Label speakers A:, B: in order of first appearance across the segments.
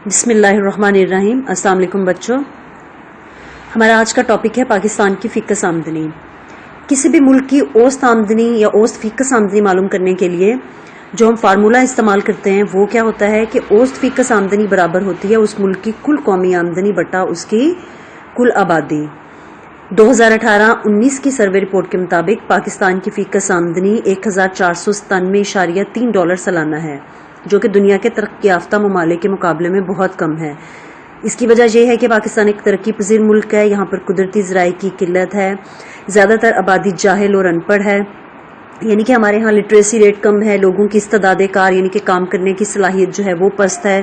A: بسم اللہ الرحمن الرحیم۔ السلام علیکم بچوں، ہمارا آج کا ٹاپک ہے پاکستان کی فیکس آمدنی۔ کسی بھی ملک کی اوسط آمدنی یا اوسط فیکس آمدنی معلوم کرنے کے لیے جو ہم فارمولہ استعمال کرتے ہیں وہ کیا ہوتا ہے کہ اوسط فیکس آمدنی برابر ہوتی ہے اس ملک کی کل قومی آمدنی بٹا اس کی کل آبادی۔ 2018-19 کی سروے رپورٹ کے مطابق پاکستان کی فیکس آمدنی $1497.3 سالانہ ہے، جو کہ دنیا کے ترقی یافتہ ممالک کے مقابلے میں بہت کم ہے۔ اس کی وجہ یہ ہے کہ پاکستان ایک ترقی پذیر ملک ہے، یہاں پر قدرتی ذرائع کی قلت ہے، زیادہ تر آبادی جاہل اور ان پڑھ ہے، یعنی کہ ہمارے ہاں لٹریسی ریٹ کم ہے، لوگوں کی استعداد کار یعنی کہ کام کرنے کی صلاحیت جو ہے وہ پست ہے،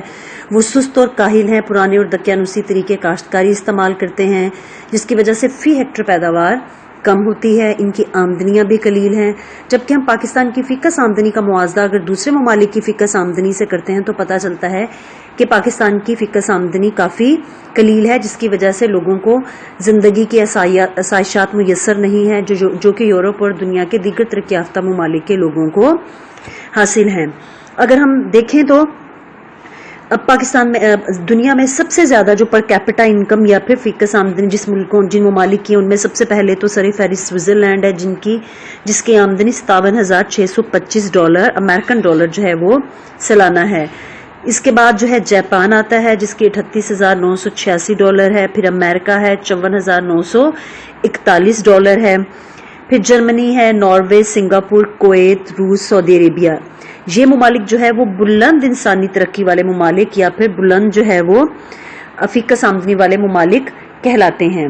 A: وہ سست اور کاہل ہیں، پرانے اور دقیانوسی طریقے کاشتکاری استعمال کرتے ہیں، جس کی وجہ سے فی ہیکٹر پیداوار کم ہوتی ہے، ان کی آمدنیاں بھی قلیل ہیں۔ جبکہ ہم پاکستان کی فیکس آمدنی کا موازنہ اگر دوسرے ممالک کی فیکس آمدنی سے کرتے ہیں تو پتہ چلتا ہے کہ پاکستان کی فیکس آمدنی کافی قلیل ہے، جس کی وجہ سے لوگوں کو زندگی کی آسائشات میسر نہیں ہیں جو کہ یورپ اور دنیا کے دیگر ترقی یافتہ ممالک کے لوگوں کو حاصل ہیں۔ اگر ہم دیکھیں تو اب پاکستان میں دنیا میں سب سے زیادہ جو پر کیپٹا انکم یا پھر فیکس آمدنی جن ممالک کی ان میں سب سے پہلے تو سر فہرست سوئٹزرلینڈ ہے، جس کی آمدنی $57,625 امریکن ڈالر جو ہے وہ سالانہ ہے۔ اس کے بعد جو ہے جاپان آتا ہے جس کی $38,986 ہے، پھر امریکہ ہے $54,941 ہے، پھر جرمنی ہے، ناروے، سنگاپور، کویت، روس، سعودی عربیہ۔ یہ ممالک جو ہے وہ بلند انسانی ترقی والے ممالک یا پھر بلند جو ہے وہ فیکس آمدنی والے ممالک کہلاتے ہیں۔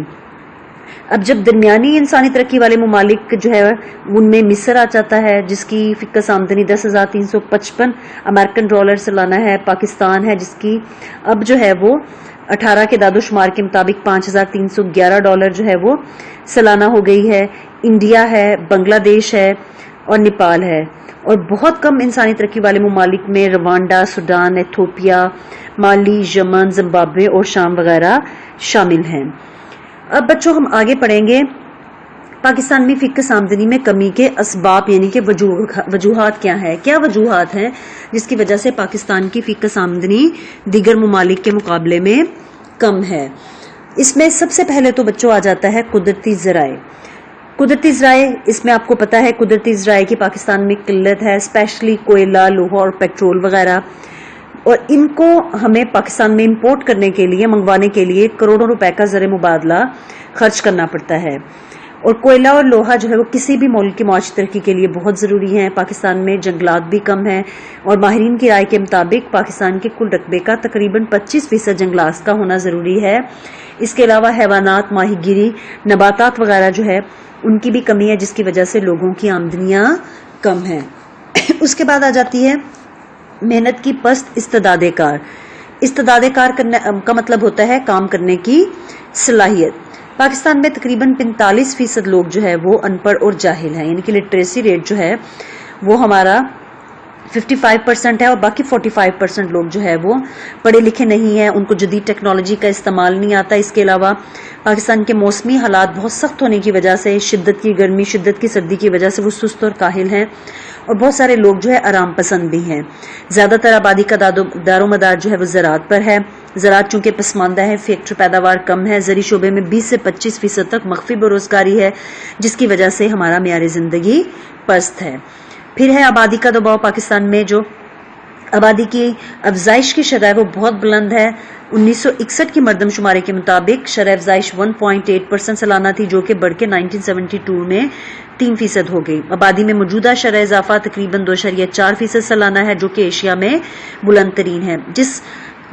A: اب جب درمیانی انسانی ترقی والے ممالک جو ہے ان میں مصر آ جاتا ہے جس کی فیکس آمدنی $10,355 امریکن ڈالر سالانہ ہے، پاکستان ہے جس کی اب جو ہے وہ 18 کے داد و شمار کے مطابق $5,311 جو ہے وہ سالانہ ہو گئی ہے، انڈیا ہے، بنگلہ دیش ہے اور نیپال ہے، اور بہت کم انسانی ترقی والے ممالک میں روانڈا، سوڈان، ایتھوپیا، مالی، یمن، زمبابوے اور شام وغیرہ شامل ہیں۔ اب بچوں ہم آگے پڑھیں گے پاکستان میں فیکس آمدنی میں کمی کے اسباب یعنی کہ وجوہات کیا ہیں، کیا وجوہات ہیں جس کی وجہ سے پاکستان کی فیکس آمدنی دیگر ممالک کے مقابلے میں کم ہے۔ اس میں سب سے پہلے تو بچوں آ جاتا ہے قدرتی ذرائع۔ قدرتی ذرائع، اس میں آپ کو پتا ہے قدرتی ذرائع کی پاکستان میں قلت ہے، اسپیشلی کوئلہ، لوہا اور پیٹرول وغیرہ، اور ان کو ہمیں پاکستان میں امپورٹ کرنے کے لیے منگوانے کے لیے کروڑوں روپے کا زر مبادلہ خرچ کرنا پڑتا ہے، اور کوئلہ اور لوہا جو ہے وہ کسی بھی ملک کی معاشی ترقی کے لیے بہت ضروری ہیں۔ پاکستان میں جنگلات بھی کم ہیں، اور ماہرین کی رائے کے مطابق پاکستان کے کل رقبے کا تقریباً 25% جنگلات کا ہونا ضروری ہے۔ اس کے علاوہ حیوانات، ماہی گیری، نباتات وغیرہ جو ہے ان کی بھی کمی ہے، جس کی وجہ سے لوگوں کی آمدنیاں کم ہیں۔ اس کے بعد آ جاتی ہے محنت کی پست استعداد کار۔ استعداد کار کا مطلب ہوتا ہے کام کرنے کی صلاحیت۔ پاکستان میں تقریباً 45% لوگ جو ہے وہ ان پڑھ اور جاہل ہیں، یعنی کہ لٹریسی ریٹ جو ہے وہ ہمارا 55% ہے، اور باقی 45% لوگ جو ہے وہ پڑھے لکھے نہیں ہیں، ان کو جدید ٹیکنالوجی کا استعمال نہیں آتا۔ اس کے علاوہ پاکستان کے موسمی حالات بہت سخت ہونے کی وجہ سے، شدت کی گرمی، شدت کی سردی کی وجہ سے وہ سست اور کاہل ہیں، اور بہت سارے لوگ جو ہے آرام پسند بھی ہیں۔ زیادہ تر آبادی کا دار و مدار جو ہے وہ زراعت پر ہے۔ زراعت چونکہ پسماندہ ہے، فی ہیکٹر پیداوار کم ہے، زرعی شعبے میں 20 سے 25% تک مخفی بے روزگاری ہے، جس کی وجہ سے ہمارا معیار زندگی پست ہے۔ پھر ہے آبادی کا دباؤ۔ پاکستان میں جو آبادی کی افزائش کی شرح وہ بہت بلند ہے۔ 1961 کی مردم شمارے کے مطابق شرح افزائش 1.8% سالانہ تھی، جو کہ بڑھ کے 1972 میں 3% ہو گئی۔ آبادی میں موجودہ شرح اضافہ تقریباً 2.4% سالانہ ہے، جو کہ ایشیا میں بلند ترین ہے۔ جس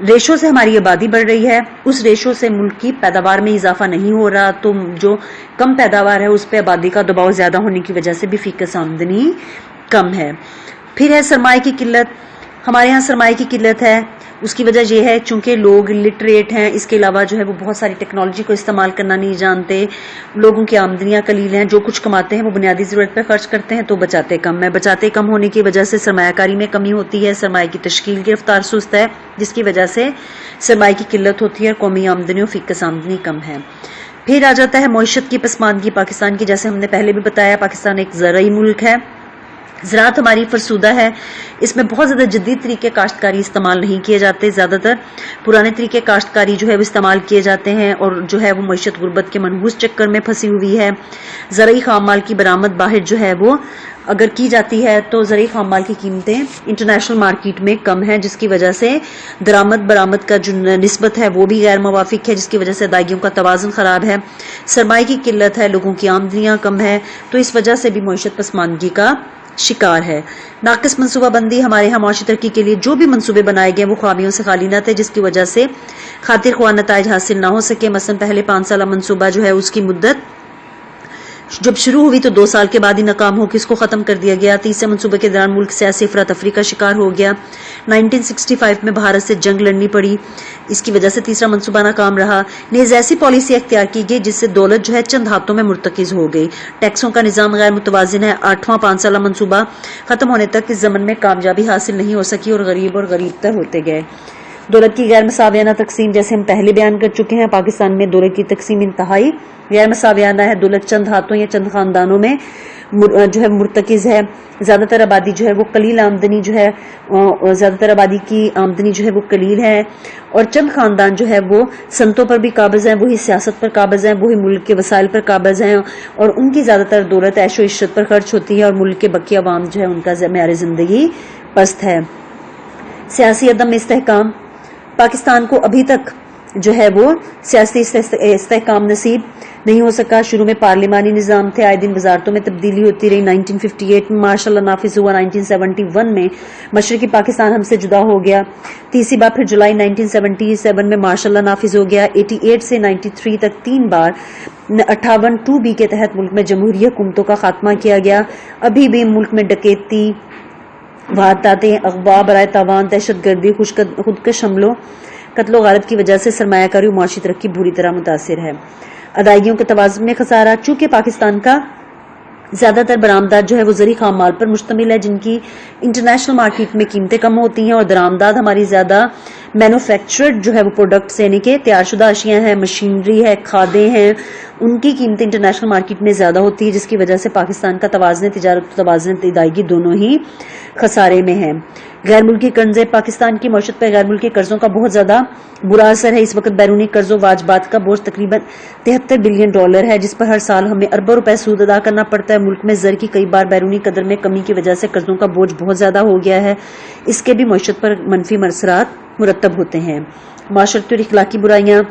A: ریشو سے ہماری آبادی بڑھ رہی ہے اس ریشو سے ملک کی پیداوار میں اضافہ نہیں ہو رہا، تو جو کم پیداوار ہے اس پہ آبادی کا دباؤ زیادہ ہونے کی وجہ سے بھی فیکس آمدنی کم ہے۔ پھر ہے سرمایہ کی قلت۔ ہمارے ہاں سرمایہ کی قلت ہے، اس کی وجہ یہ ہے چونکہ لوگ لٹریٹ ہیں، اس کے علاوہ جو ہے وہ بہت ساری ٹیکنالوجی کو استعمال کرنا نہیں جانتے، لوگوں کی آمدنیاں قلیل ہیں، جو کچھ کماتے ہیں وہ بنیادی ضرورت پہ خرچ کرتے ہیں تو بچاتے کم ہے۔ بچاتے کم ہونے کی وجہ سے سرمایہ کاری میں کمی ہوتی ہے، سرمایہ کی تشکیل کی رفتار سست ہے، جس کی وجہ سے سرمایہ کی قلت ہوتی ہے اور قومی آمدنی اور فیکس آمدنی کم ہے۔ پھر آ جاتا ہے معیشت کی پسماندگی پاکستان کی۔ جیسے ہم نے پہلے بھی بتایا، پاکستان ایک زرعی ملک ہے، زراعت ہماری فرسودہ ہے، اس میں بہت زیادہ جدید طریقے کاشتکاری استعمال نہیں کیے جاتے، زیادہ تر پرانے طریقے کاشتکاری جو ہے وہ استعمال کیے جاتے ہیں، اور جو ہے وہ معیشت غربت کے منحوس چکر میں پھنسی ہوئی ہے۔ زرعی خام مال کی برآمد باہر جو ہے وہ اگر کی جاتی ہے تو زرعی خام مال کی قیمتیں انٹرنیشنل مارکیٹ میں کم ہیں، جس کی وجہ سے درآمد برآمد کا جو نسبت ہے وہ بھی غیر موافق ہے، جس کی وجہ سے ادائیگیوں کا توازن خراب ہے، سرمایہ کی قلت ہے، لوگوں کی آمدنیاں کم ہے، تو اس وجہ سے بھی معیشت پسماندگی کا شکار ہے۔ ناقص منصوبہ بندی ہمارے یہاں معاشی ترقی کے لیے جو بھی منصوبے بنائے گئے وہ خامیوں سے خالی نہ تھے، جس کی وجہ سے خاطر خواہ نتائج حاصل نہ ہو سکے۔ مثلا پہلے 5 سالہ منصوبہ جو ہے اس کی مدت جب شروع ہوئی تو 2 سال کے بعد ہی ناکام ہو کے اس کو ختم کر دیا گیا۔ تیسرے منصوبے کے دوران ملک سیاسی افراتفری کا شکار ہو گیا۔ 1965 میں بھارت سے جنگ لڑنی پڑی، اس کی وجہ سے تیسرا منصوبہ ناکام رہا۔ نیز ایسی پالیسی اختیار کی گئی جس سے دولت جو ہے چند ہاتھوں میں مرتکز ہو گئی۔ ٹیکسوں کا نظام غیر متوازن ہے۔ 8واں 5 سالہ منصوبہ ختم ہونے تک اس زمن میں کامیابی حاصل نہیں ہو سکی اور غریب تر ہوتے گئے۔ دولت کی غیر مساویانہ تقسیم، جیسے ہم پہلے بیان کر چکے ہیں، پاکستان میں دولت کی تقسیم انتہائی غیر مساویانہ ہے۔ دولت چند ہاتھوں یا چند خاندانوں میں جو ہے مرتکز ہے۔ زیادہ تر آبادی جو ہے وہ قلیل آمدنی جو ہے، زیادہ تر آبادی کی آمدنی جو ہے وہ قلیل ہے، اور چند خاندان جو ہے وہ صنعتوں پر بھی قابض ہیں، وہی سیاست پر قابض ہیں، وہی ملک کے وسائل پر قابض ہیں، اور ان کی زیادہ تر دولت عیش و عشرت پر خرچ ہوتی ہے، اور ملک کے باقی عوام جو ہے ان کا معیار زندگی پست ہے۔ سیاسی عدم استحکام، پاکستان کو ابھی تک جو ہے وہ سیاسی استحکام نصیب نہیں ہو سکا۔ شروع میں پارلیمانی نظام تھے، آئے دن وزارتوں میں تبدیلی ہوتی رہی۔ 1958 میں ماشاء اللہ نافذ ہوا، 1971 میں مشرقی پاکستان ہم سے جدا ہو گیا، تیسری بار پھر جولائی 1977 میں ماشاء اللہ نافذ ہو گیا۔ 88 سے 93 تک 3 بار 58(2)B کے تحت ملک میں جمہوری حکومتوں کا خاتمہ کیا گیا۔ ابھی بھی ملک میں ڈکیتی، وارداتیں، اغوا برائے تاوان، دہشت گردی، خودکش حملوں، قتل و غارت کی وجہ سے سرمایہ کاری و معاشی ترقی بری طرح متاثر ہے۔ ادائیگیوں کے توازن میں خسارہ، چونکہ پاکستان کا زیادہ تر برآمدات جو ہے وہ زرعی خام مال پر مشتمل ہے، جن کی انٹرنیشنل مارکیٹ میں قیمتیں کم ہوتی ہیں، اور درآمدات ہماری زیادہ مینوفیکچرڈ جو ہے وہ پروڈکٹس یعنی کہ تیار شدہ اشیاء ہیں، مشینری ہے، کھادیں ہیں، ان کی قیمتیں انٹرنیشنل مارکیٹ میں زیادہ ہوتی ہے، جس کی وجہ سے پاکستان کا توازن تجارت و توازن ادائیگی دونوں ہی خسارے میں ہیں۔ غیر ملکی قرضے، پاکستان کی معیشت پر غیر ملکی قرضوں کا بہت زیادہ برا اثر ہے۔ اس وقت بیرونی قرضوں واجبات کا بوجھ تقریباً $73 بلین ہے، جس پر ہر سال ہمیں اربوں روپے سود ادا کرنا پڑتا ہے۔ ملک میں زر کی کئی بار بیرونی قدر میں کمی کی وجہ سے قرضوں کا بوجھ بہت زیادہ ہو گیا ہے، اس کے بھی معیشت پر منفی اثرات مرتب ہوتے ہیں۔ معاشرتی اور اخلاقی برائیاں،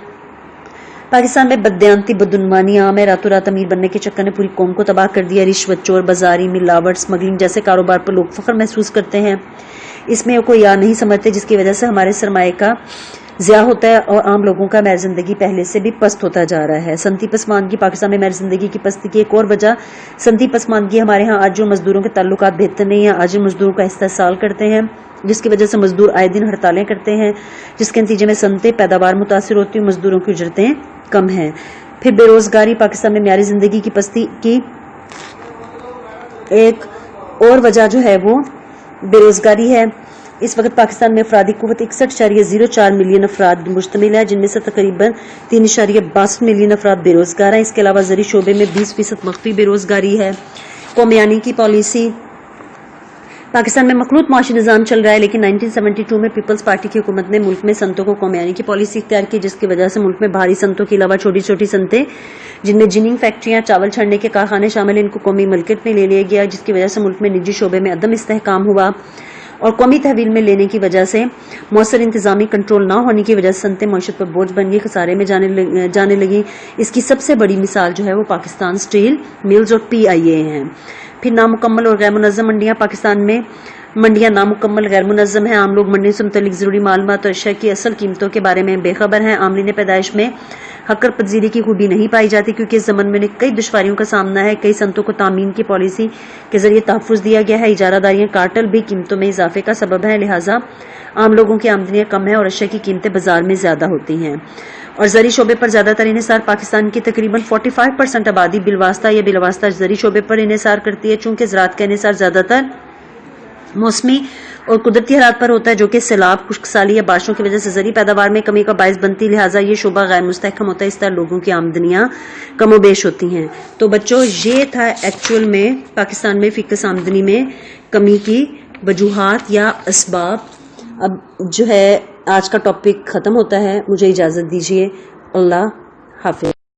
A: پاکستان میں بددیانتی، بدعنوانی عام ہے۔ راتوں رات امیر بننے کے چکر نے پوری قوم کو تباہ کر دیا۔ رشوت، چور بازاری، ملاوٹ، اسمگلنگ جیسے کاروبار پر لوگ فخر محسوس کرتے ہیں، اس میں کوئی یار نہیں سمجھتے، جس کی وجہ سے ہمارے سرمایہ کا ضیاع ہوتا ہے اور عام لوگوں کا معیار زندگی پہلے سے بھی پست ہوتا جا رہا ہے۔ صنعتی پسماندگی، پاکستان میں معیار زندگی کی پستی کی ایک اور وجہ صنعتی پسماندگی۔ ہمارے ہاں آج جو مزدوروں کے تعلقات بہتر نہیں ہیں، آج مزدوروں کا استحصال کرتے ہیں، جس کی وجہ سے مزدور آئے دن ہڑتالیں کرتے ہیں، جس کے نتیجے میں صنعتیں پیداوار متاثر ہوتی ہیں، مزدوروں کی اجرتیں کم ہیں۔ پھر بے روزگاری، پاکستان میں معیاری زندگی کی پستی کی ایک اور وجہ جو ہے وہ بے روزگاری ہے۔ اس وقت پاکستان میں افرادی قوت 61.04 ملین افراد مشتمل ہے، جن میں سے تقریباً 3.62 ملین افراد بے روزگار ہیں۔ اس کے علاوہ زرعی شعبے میں 20% مخفی بے روزگاری ہے۔ قومیانی کی پالیسی، پاکستان میں مخلوط معاشی نظام چل رہا ہے، لیکن 1972 میں پیپلز پارٹی کی حکومت نے ملک میں صنعتوں کو قومیانی کی پالیسی اختیار کی، جس کی وجہ سے ملک میں بھاری صنعتوں کے علاوہ چھوٹی چھوٹی صنعتیں، جن میں جننگ فیکٹریاں، چاول چھاننے کے کارخانے شامل ہیں، ان کو قومی ملکیت میں لے لیا گیا، جس کی وجہ سے ملک میں نجی شعبے میں عدم استحکام ہوا، اور قومی تحویل میں لینے کی وجہ سے مؤثر انتظامی کنٹرول نہ ہونے کی وجہ سے صنعتیں معیشت پر بوجھ بن گئی، خسارے میں جانے لگیں۔ اس کی سب سے بڑی مثال جو ہے وہ پاکستان اسٹیل ملز اور PIA ہیں۔ پھر نامکمل اور غیر منظم منڈیاں، پاکستان میں منڈیاں نامکمل، غیر منظم ہیں۔ عام لوگ منڈیوں سے متعلق ضروری معلومات اور اشیاء کی اصل قیمتوں کے بارے میں بے خبر ہیں۔ عاملین پیدائش میں حقر پذیری کی خوبی نہیں پائی جاتی، کیونکہ اس زمن میں کئی دشواریوں کا سامنا ہے۔ کئی صنعتوں کو تامین کی پالیسی کے ذریعے تحفظ دیا گیا ہے۔ اجارہ داریاں، کارٹل بھی قیمتوں میں اضافے کا سبب ہیں، لہٰذا عام لوگوں کی آمدنیاں کم ہیں اور اشیاء کی قیمتیں بازار میں زیادہ ہوتی ہیں۔ اور زرعی شعبے پر زیادہ تر انحصار، پاکستان کی تقریباً 45% آبادی بالواسطہ یا بلاواسطہ زرعی شعبے پر انحصار کرتی ہے۔ چونکہ زراعت کا انحصار زیادہ تر موسمی اور قدرتی حالات پر ہوتا ہے، جو کہ سیلاب، خشک سالی یا بارشوں کی وجہ سے زرعی پیداوار میں کمی کا باعث بنتی، لہٰذا یہ شعبہ غیر مستحکم ہوتا ہے، اس طرح لوگوں کی آمدنیاں کم و بیش ہوتی ہیں۔ تو بچوں، یہ تھا ایکچوئل میں پاکستان میں فی کس آمدنی میں کمی کی وجوہات یا اسباب۔ اب جو ہے آج کا ٹاپک ختم ہوتا ہے، مجھے اجازت دیجیے، اللہ حافظ۔